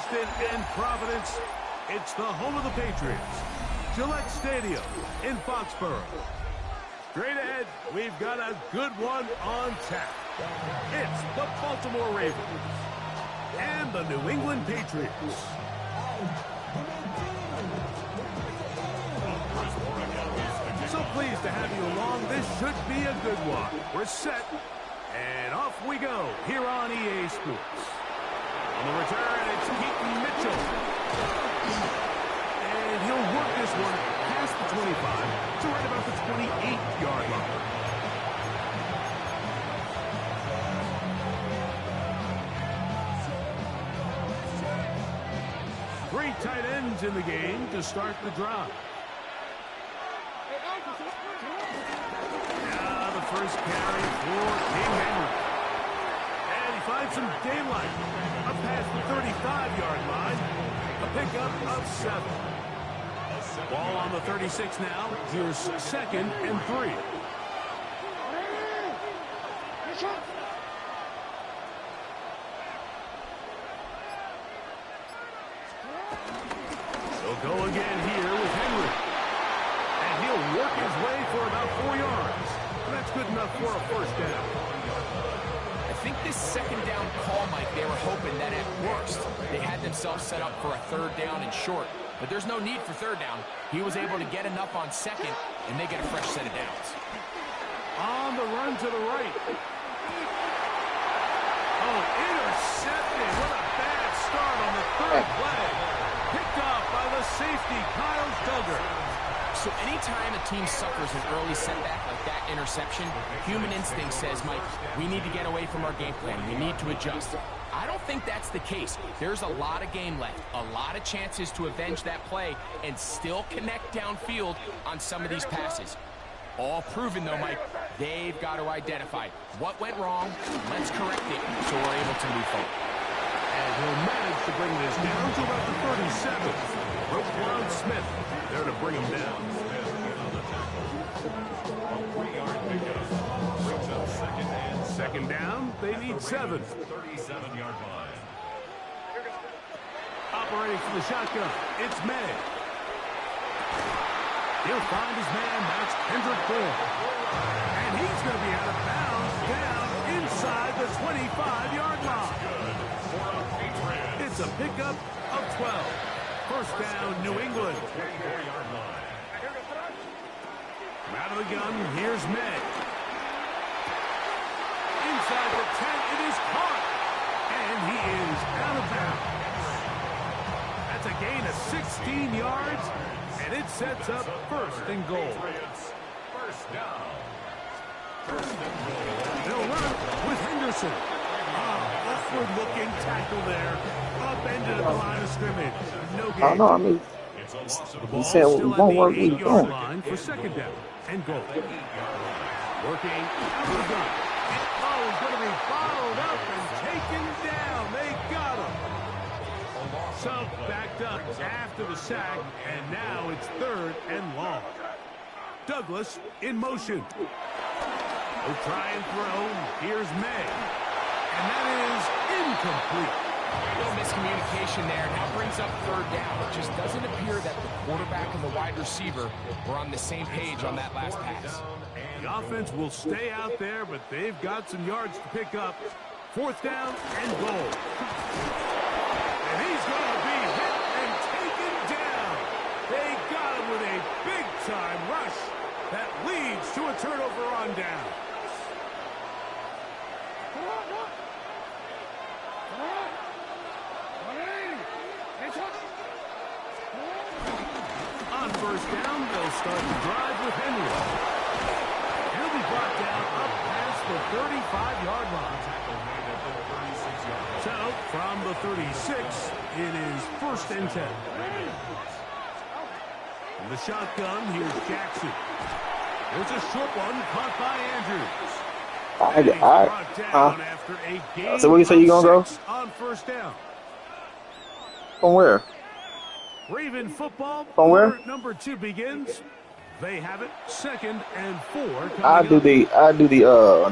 Houston and Providence. It's the home of the Patriots, Gillette Stadium in Foxborough. Straight ahead, we've got a good one on tap. It's the Baltimore Ravens and the New England Patriots. So pleased to have you along. This should be a good one. We're set, and off we go here on EA Sports. On the return, it's Keaton Mitchell. And he'll work this one past the 25 to right about the 28-yard line. Three tight ends in the game to start the drive. Now the first carry for King Henry. And he finds some daylight up past the 35-yard line. A pickup of 7. Ball on the 36 now. Here's 2nd and 3. They'll go again here with Henry. And he'll work his way for about 4 yards. That's good enough for a first down. I think this second down call, Mike, they were hoping that at worst they had themselves set up for a 3rd down and short. But there's no need for 3rd down. He was able to get enough on 2nd, and they get a fresh set of downs. On the run to the right. Oh, intercepted. What a bad start on the 3rd play. Picked off by the safety, Kyle Duggar. So anytime a team suffers an early setback like that interception, human instinct says, Mike, we need to get away from our game plan. We need to adjust. I don't think that's the case. There's a lot of game left, a lot of chances to avenge that play and still connect downfield on some of these passes. All proven, though, Mike, they've got to identify what went wrong, let's correct it so we're able to move forward. And he'll manage to bring this down to about the 37. Roquan Smith there to bring him down. Second down, they need 7. 37-yard line. Operating from the shotgun, it's May. He'll find his man, that's Kendrick Bourne. And he's going to be out of bounds down inside the 25-yard line. It's a pickup of 12. First down, New England. Out of the gun, here's May. Inside the 10, it is caught. And he is out of bounds. That's a gain of 16 yards, and it sets up 1st and goal. First down. They'll run with Henderson. Awkward-looking tackle there. Upended at the line of scrimmage. No gain. I don't know, I mean, he said we won't work, we don't. Line for 2nd down and goal. Working out of the gun. Oh, he's going to be followed up and taken down. They got him. So backed up after the sack, and now it's 3rd and long. Douglas in motion. He'll try and throw. Here's May. And that is incomplete. A little miscommunication there. Now brings up 3rd down. It just doesn't appear that the quarterback and the wide receiver were on the same page on that last pass. The offense will stay out there, but they've got some yards to pick up. 4th down and goal. And he's going to be hit and taken down. They got him with a big-time rush that leads to a turnover on down. On 1st down, they'll start the drive with Henry. He'll be brought down up past the 35-yard line. So, from the 36, it is 1st and 10. From the shotgun, here's Jackson. There's a short one caught by Andrews. So where you say you gonna go? On 1st down. From where? Raven football. From where? Number 2 begins. They have it 2nd and 4. I do the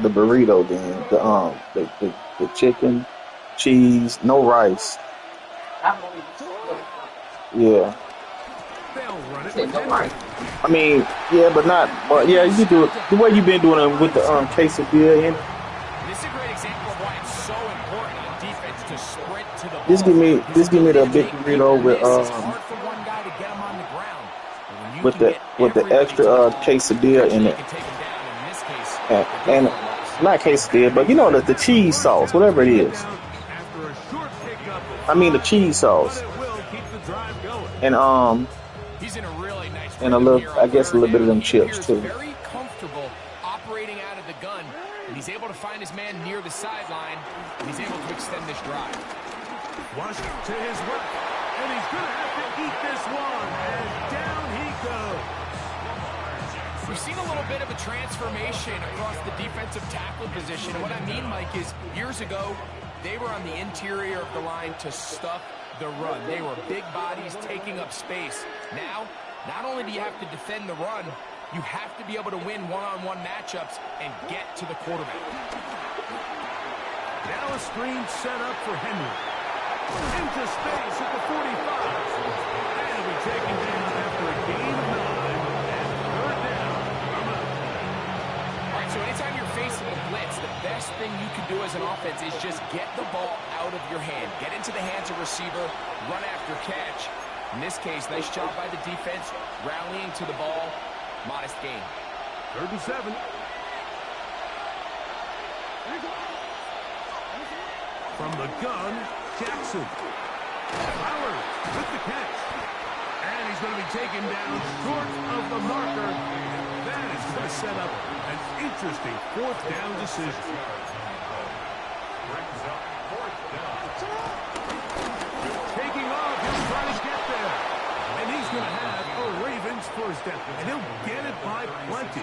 burrito then. The chicken, cheese, no rice. Yeah. They'll run it with Henry. I mean, yeah, but not. But yeah, you do it the way you've been doing it with the quesadilla. And This is a great example of why it's so important on defense to sprint to the ball. just give me the big burrito with It's hard for one guy to get him on the ground. with the extra quesadilla in it, and not quesadilla, but you know the cheese sauce, whatever it is. I mean the cheese sauce, and He's in a really nice and a little, I guess a little bit of them chips too. Very comfortable operating out of the gun, and he's able to find his man near the sideline, and he's able to extend this drive. Watch to his left, and he's going to have to eat this one, and down he goes. We've seen a little bit of a transformation across the defensive tackle position. What I mean, Mike, is years ago, they were on the interior of the line to stuff the run. They were big bodies taking up space. Now, not only do you have to defend the run, you have to be able to win one-on-one matchups and get to the quarterback. Now a screen set up for Henry. Into space at the 45. And he'll be taken down after a gain of 9. And third down. All right, so anytime you're facing a blitz, the best thing you can do as an offense is just get the ball out of your hand. Get into the hands of receiver, run after catch. In this case, nice job by the defense, rallying to the ball. Modest gain. 3rd and 7. From the gun, Jackson. Flowers with the catch. And he's going to be taken down short of the marker. And that is going to set up an interesting 4th down decision. Taking off, he'll try to get there. And he's going to have a Ravens first down. And he'll get it by plenty.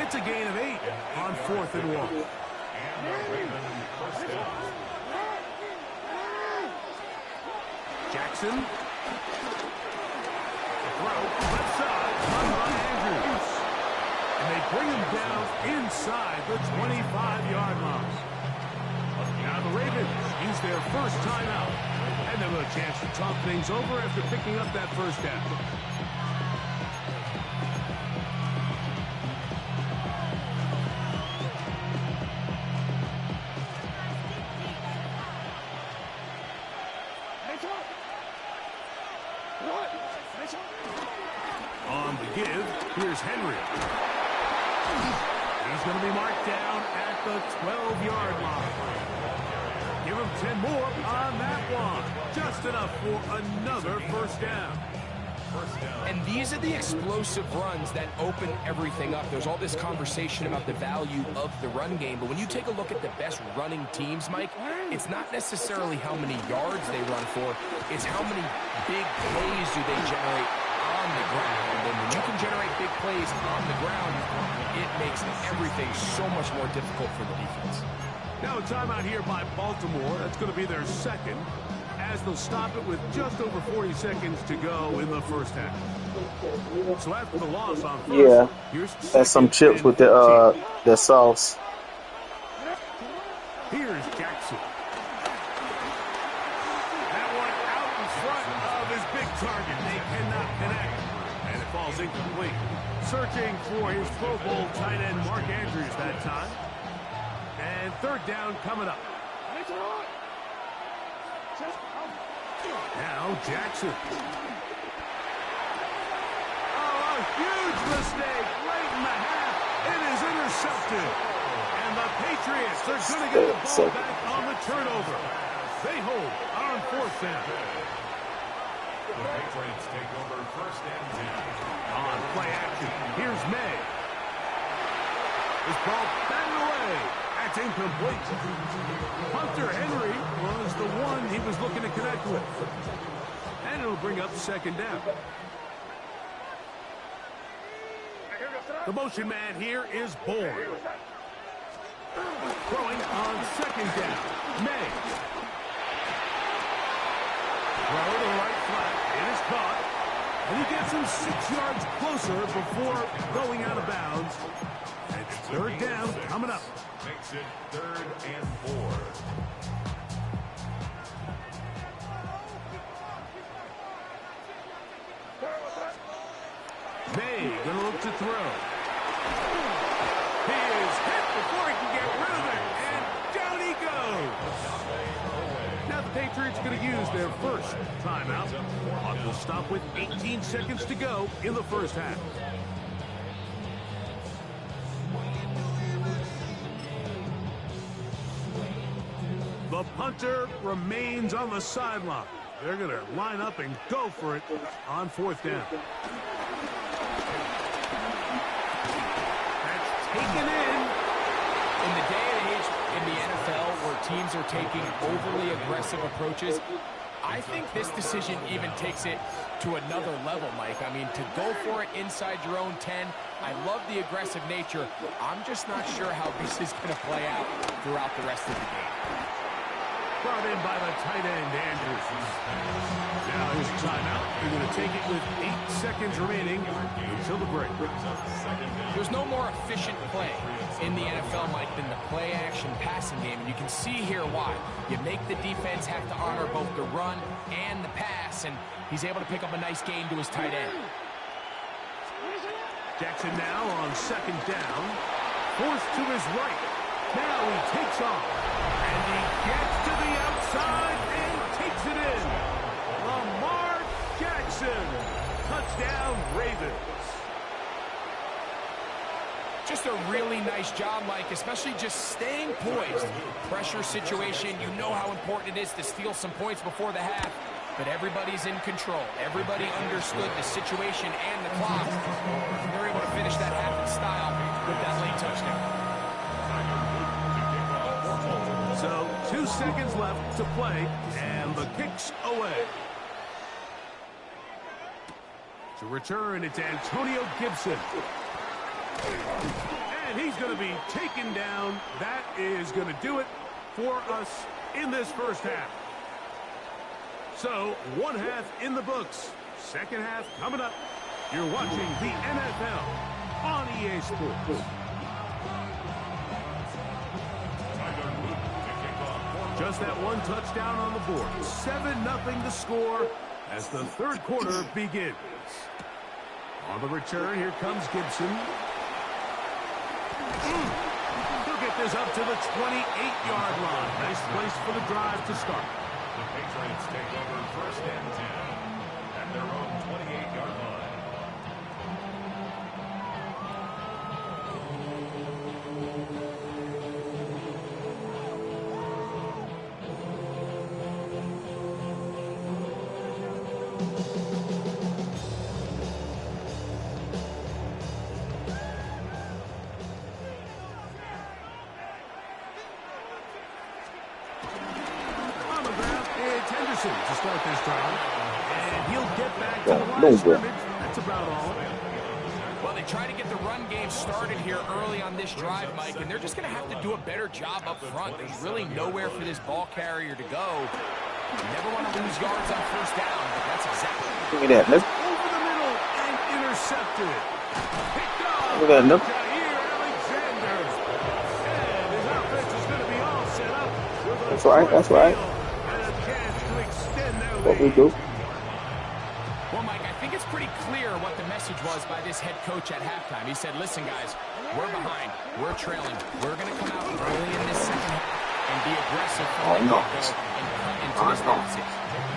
It's a gain of 8 on 4th and 1. Jackson. Throw, left side, on Andrews. And they bring him down inside the 25-yard line. Now the Ravens use their first timeout. And they'll have a chance to talk things over after picking up that first down. On the give, here's Henry. He's going to be marked down at the 12-yard line. Give him 10 more on that one. Just enough for another first down. And these are the explosive runs that open everything up. There's all this conversation about the value of the run game, but when you take a look at the best running teams, Mike, it's not necessarily how many yards they run for, it's how many big plays do they generate on the ground. And when you can generate big plays on the ground, it makes everything so much more difficult for the defense. Now a timeout here by Baltimore. That's going to be their second, as they'll stop it with just over 40 seconds to go in the first half. So after the loss on first, here's and some chips with the sauce. Here's Jackson. That one out in front of his big target. They cannot connect. And it falls incomplete. Searching for his Pro Bowl tight end Mark Andrews that time. And third down coming up. Now Jackson. Oh, a huge mistake late in the half. It is intercepted. And the Patriots are going to get the ball back on the turnover. They hold on 4th down. The Patriots take over 1st and 10. On play action, here's May. This ball batted away. That's incomplete. Hunter Henry was the one he was looking to connect with. And it'll bring up 2nd down. The motion man here is Bourne. Throwing on 2nd down. May. Throw to the right flat. It is caught. And he gets him 6 yards closer before going out of bounds. It's 3rd down coming up. Makes it 3rd and 4. McVay going to look to throw. He is hit before he can get rid of it, and down he goes. Now the Patriots going to use their first timeout. Clock will stop with 18 seconds to go in the first half. The punter remains on the sideline. They're going to line up and go for it on fourth down. That's taken in. In the day and age in the NFL where teams are taking overly aggressive approaches, I think this decision even takes it to another level, Mike. I mean, to go for it inside your own 10, I love the aggressive nature. I'm just not sure how this is going to play out throughout the rest of the game. Brought in by the tight end, Andrews. Now his timeout. They're going to take it with 8 seconds remaining until the break. There's no more efficient play in the NFL, Mike, than the play-action passing game. And you can see here why. You make the defense have to honor both the run and the pass, and he's able to pick up a nice gain to his tight end. Jackson now on second down. Forced to his right. Now he takes off. And he gets to the outside and takes it in. Lamar Jackson. Touchdown, Ravens. Just a really nice job, Mike, especially just staying poised. Pressure situation, you know how important it is to steal some points before the half. But everybody's in control. Everybody understood the situation and the clock. They're able to finish that half in style with that late touchdown. So 2 seconds left to play, and the kick's away. To return, it's Antonio Gibson. And he's going to be taken down. That is going to do it for us in this first half. So, one half in the books. Second half coming up. You're watching the NFL on EA Sports. Just that one touchdown on the board. 7-0 the score as the third quarter begins. On the return, here comes Gibson. He'll get this up to the 28-yard line. Nice place for the drive to start. The Patriots take over first and 10 at their own 28-yard line. To start this drive, and he'll get back to the line of scrimmage. That's about all. Well, they try to get the run game started here early on this drive, Mike, and they're just going to have to do a better job up front. There's really nowhere for this ball carrier to go. You never want to lose yards on first down, but that's exactly. Look at that. Let's Over the middle and intercepted. Picked off. look at that. Jair Alexander. And his offense is going to be all set up. That's right. That's right. What we do. Well, Mike, I think it's pretty clear what the message was by this head coach at halftime. He said, listen, guys, we're behind. We're trailing. We're going to come out early in this second half and be aggressive from the get-go and cut into this deficit.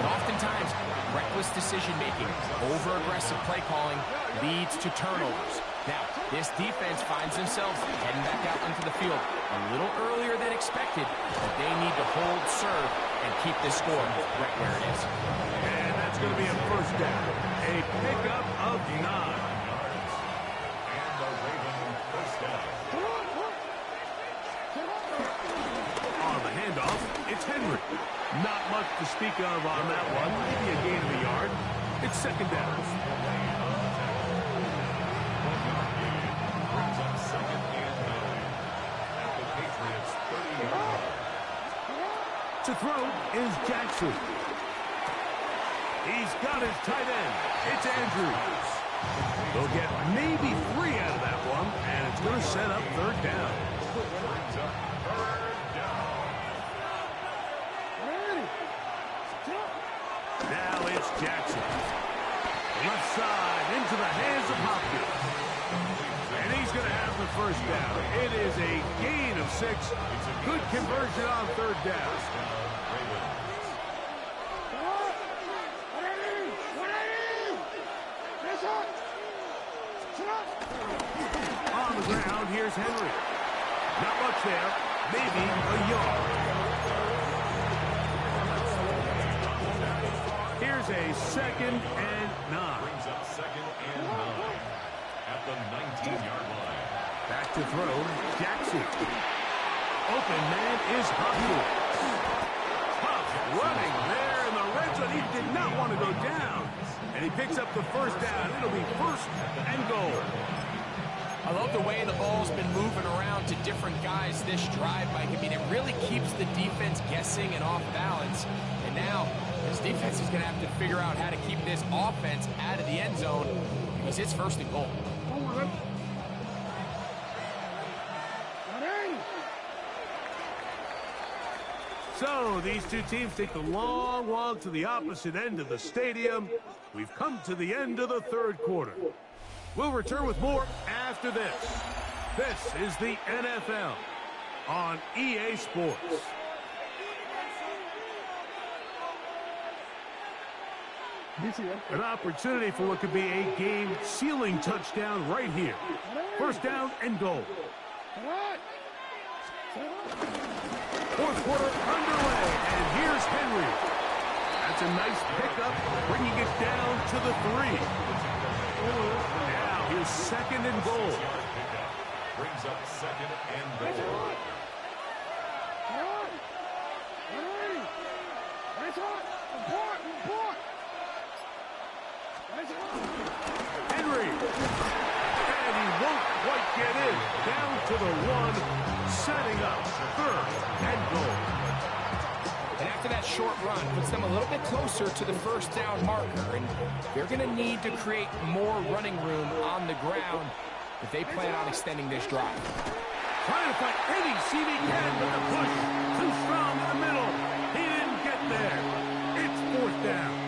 But oftentimes, reckless decision-making, over-aggressive play calling leads to turnovers. Now, this defense finds themselves heading back out onto the field a little earlier than expected, but they need to hold serve and keep this score right where it is. And that's going to be a first down. A pickup of 9. And the Ravens first down. On the handoff, it's Henry. Not much to speak of on that one. Maybe a gain of a yard. It's second down. Brings up second and 9 at the Patriots 30-yard line. To throw is Jackson. He's got his tight end. It's Andrews. They'll get maybe 3 out of that one, and it's going to set up third down. Brings up third down. Now it's Jackson. Left side into the hands of Hopkins. And he's going to have the first down. It is a gain of 6. Good conversion on third down. On the ground, here's Henry. Not much there. Maybe a yard. Here's a 2nd and 9. Brings up 2nd and 9 at the 19-yard line. Back to throw, Jackson. Open man is Hopkins. Huff running there in the red zone. He did not want to go down. And he picks up the first down. It'll be 1st and goal. I love the way the ball's been moving around to different guys this drive, Mike. I mean, it really keeps the defense guessing and off balance. And now, this defense is going to have to figure out how to keep this offense out of the end zone because it's 1st and goal. So these two teams take the long walk to the opposite end of the stadium. We've come to the end of the 3rd quarter. We'll return with more after this. This is the NFL on EA Sports. An opportunity for what could be a game-sealing touchdown right here. 1st down and goal. 4th quarter underway, and here's Henry. That's a nice pickup, bringing it down to the 3. Now here's 2nd and goal. Brings up 2nd and goal. Henry. And he won't quite get in. Down to the 1, setting up 3rd and goal. And after that short run, puts them a little bit closer to the 1st down marker. And they're going to need to create more running room on the ground if they plan on extending this drive. Trying to find any seam he can with the push. Too strong in the middle. He didn't get there. It's 4th down.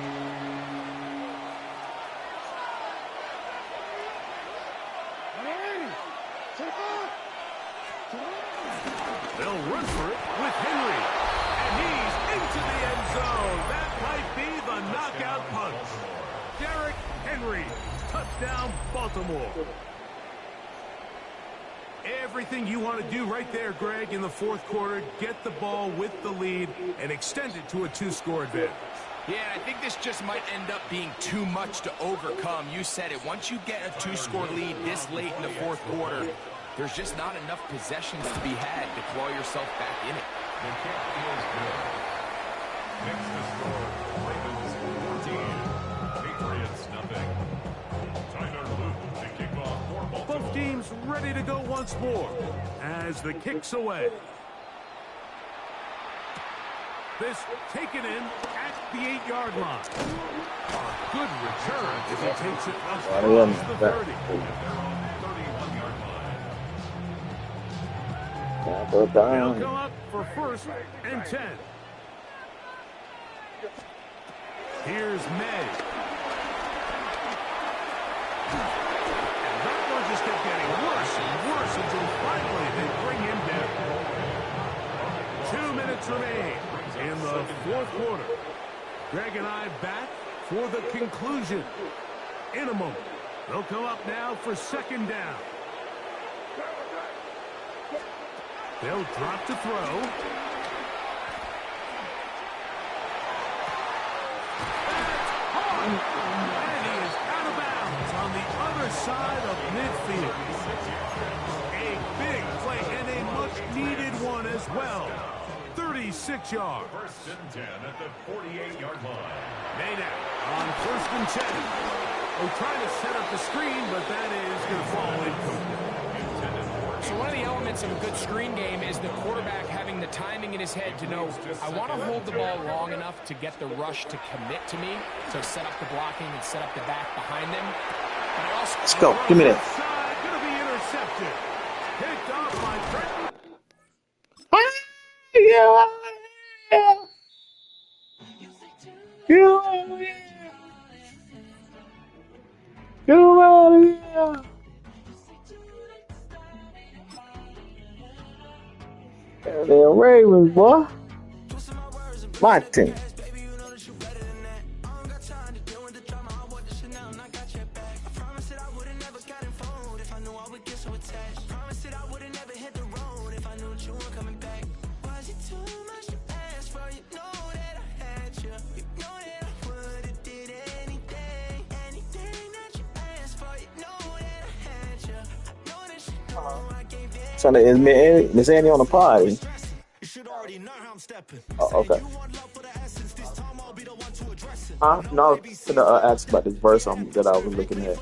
They'll run for it with Henry. And he's into the end zone. That might be the knockout punch. Derrick Henry. Touchdown, Baltimore. Everything you want to do right there, Greg, in the 4th quarter. Get the ball with the lead and extend it to a 2-score advantage. Yeah, I think this just might end up being too much to overcome. You said it. Once you get a 2-score lead this late in the 4th quarter, there's just not enough possessions to be had to claw yourself back in it. The kick is good. Next to score, Ravens 14, Patriots nothing. Tyler Luke to kick off for Baltimore. Both teams ready to go once more as the kick's away. This taken in at the 8-yard line. A good return as he takes it across the 30. They'll come up for 1st and 10. Here's May. And that one just kept getting worse and worse until finally they bring him down. 2 minutes remain in the 4th quarter. Greg and I back for the conclusion. In a moment, they'll come up now for 2nd down. They'll drop to throw. And he is out of bounds on the other side of midfield. A big play and a much-needed one as well. 36 yards. 1st and 10 at the 48-yard line. Made out on 1st and 10. We're trying to set up the screen, but that is going to fall incomplete. So one of the elements of a good screen game is the quarterback having the timing in his head to know, I want to hold the ball long enough to get the rush to commit to me, to set up the blocking and set up the back behind them. But I also Let's go. Give me that. Going to be intercepted. Picked off by Trent. Ravens, boy. My team. Trying to admit Miss Annie on the party. Oh, okay. No, I was gonna ask about this verse that I was looking at.